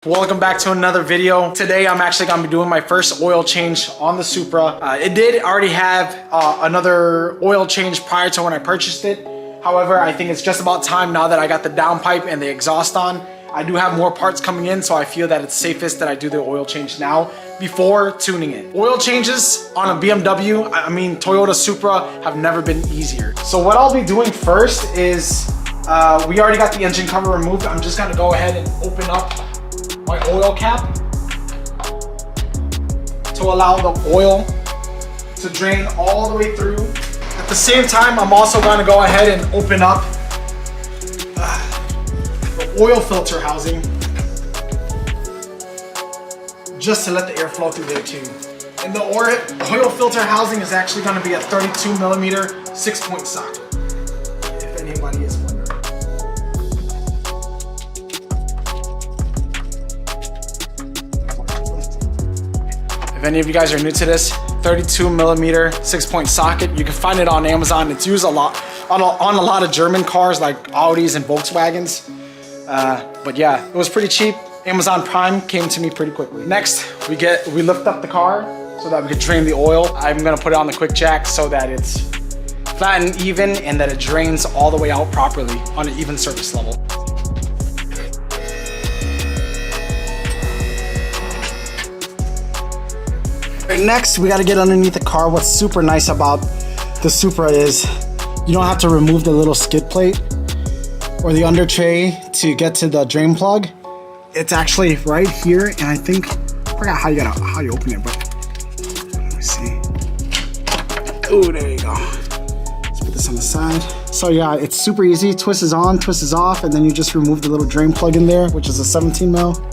Welcome back to another video. Today I'm actually going to be doing my first oil change on the Supra. It did already have another oil change prior to when I purchased it. However, I think it's just about time now that I got the downpipe and the exhaust on. I do have more parts coming in, so I feel that it's safest that I do the oil change now before tuning it. Oil changes on a BMW, I mean Toyota Supra, have never been easier. So what I'll be doing first is, we already got the engine cover removed. I'm just going to go ahead and open up my oil cap to allow the oil to drain all the way through. At the same time, I'm also going to go ahead and open up the oil filter housing just to let the air flow through there too. And the oil filter housing is actually going to be a 32mm 6-point socket, if anybody is wondering. If any of you guys are new to this, 32mm 6-point socket, you can find it on Amazon. It's used a lot on a lot of German cars like Audis and Volkswagens. But yeah, it was pretty cheap. Amazon Prime came to me pretty quickly. Next, we lift up the car so that we can drain the oil. I'm gonna put it on the quick jack so that it's flat and even and that it drains all the way out properly on an even surface level. Next, we got to get underneath the car. What's super nice about the Supra is you don't have to remove the little skid plate or the under tray to get to the drain plug. It's actually right here, and I think I forgot how you open it, but let me see. Oh, there you go. Let's put this on the side. So yeah, it's super easy. Twist is on, twist is off, and then you just remove the little drain plug in there, which is a 17mm.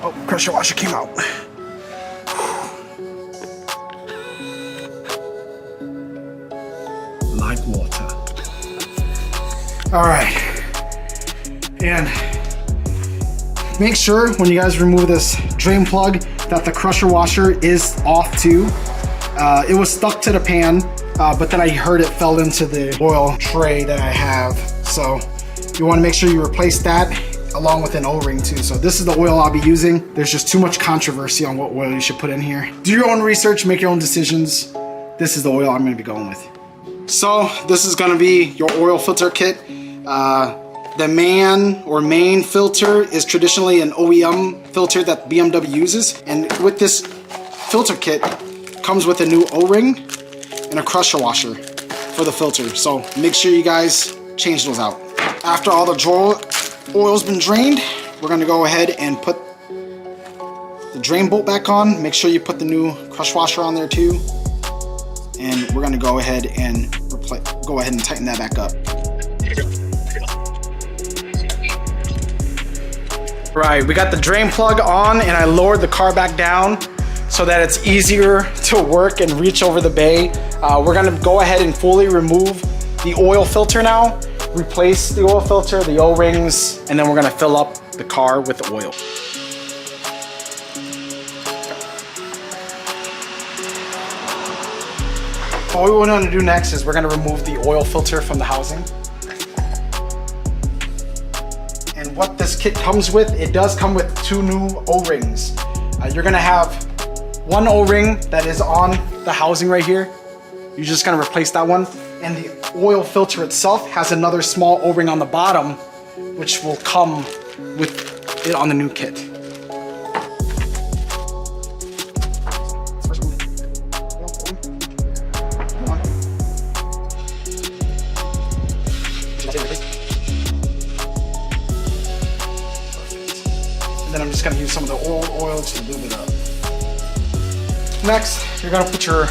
Oh, pressure washer came out. Like water. All right. And make sure when you guys remove this drain plug that the crusher washer is off too. It was stuck to the pan, but then I heard it fell into the oil tray that I have. So you want to make sure you replace that along with an O-ring too. So this is the oil I'll be using. There's just too much controversy on what oil you should put in here. Do your own research, make your own decisions. This is the oil I'm gonna be going with. So this is gonna be your oil filter kit. The main filter is traditionally an OEM filter that BMW uses. And with this filter kit, comes with a new O-ring and a crusher washer for the filter. So make sure you guys change those out. After all the oil's been drained, we're gonna go ahead and put the drain bolt back on. Make sure you put the new crush washer on there too. And we're gonna go ahead and tighten that back up. Right, we got the drain plug on and I lowered the car back down so that it's easier to work and reach over the bay. We're gonna go ahead and fully remove the oil filter now. Replace the oil filter, the O-rings, and then we're gonna fill up the car with the oil. So what we're gonna do next is we're gonna remove the oil filter from the housing. And what this kit comes with, it does come with 2 new O-rings. You're gonna have one O-ring that is on the housing right here. You're just gonna replace that one. And the oil filter itself has another small O-ring on the bottom, which will come with it on the new kit. And then I'm just gonna use some of the oil to lube it up. Next, you're gonna put your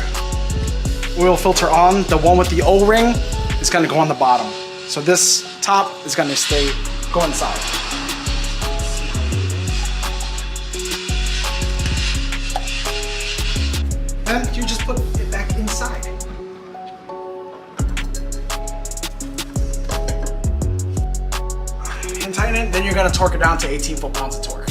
oil filter on. The one with the O-ring is gonna go on the bottom. So this top is gonna go inside. Then you just put it back inside. And tighten it, then you're gonna torque it down to 18 foot-pounds of torque.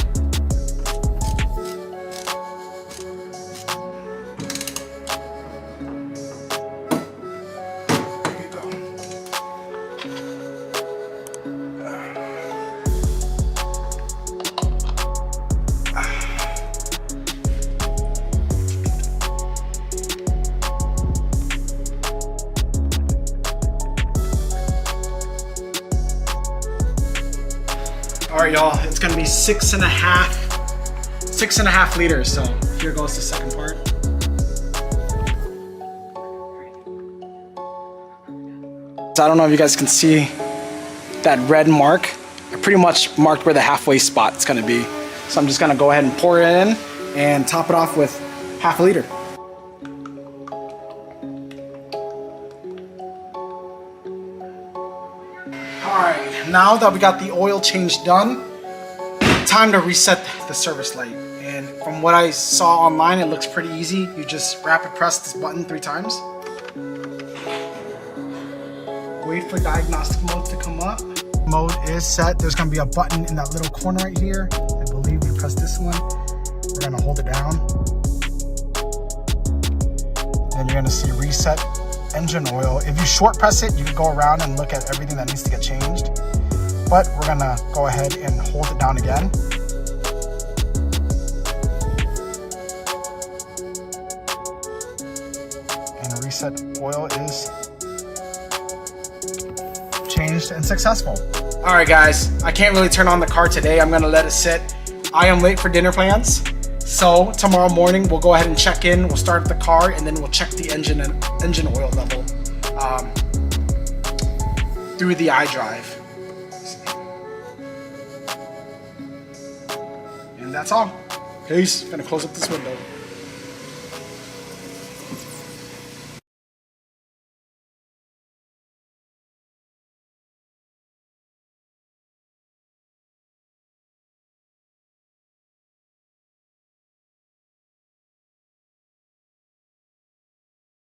All right, y'all, it's gonna be 6.5 liters. So here goes the second part. So I don't know if you guys can see that red mark. I pretty much marked where the halfway spot is gonna be. So I'm just gonna go ahead and pour it in and top it off with half a liter. All right, now that we got the oil change done, time to reset the service light. And from what I saw online, it looks pretty easy. You just rapid press this button 3 times. Wait for diagnostic mode to come up. Mode is set. There's gonna be a button in that little corner right here. I believe we press this one. We're gonna hold it down. Then you're gonna see reset engine oil. If you short press it, you can go around and look at everything that needs to get changed. But we're gonna go ahead and hold it down again. And reset oil is changed and successful. All right, guys, I can't really turn on the car today. I'm gonna let it sit. I am late for dinner plans. So tomorrow morning, we'll go ahead and check in. We'll start the car and then we'll check the engine and engine oil level through the iDrive. And that's all. Peace. Gonna close up this window.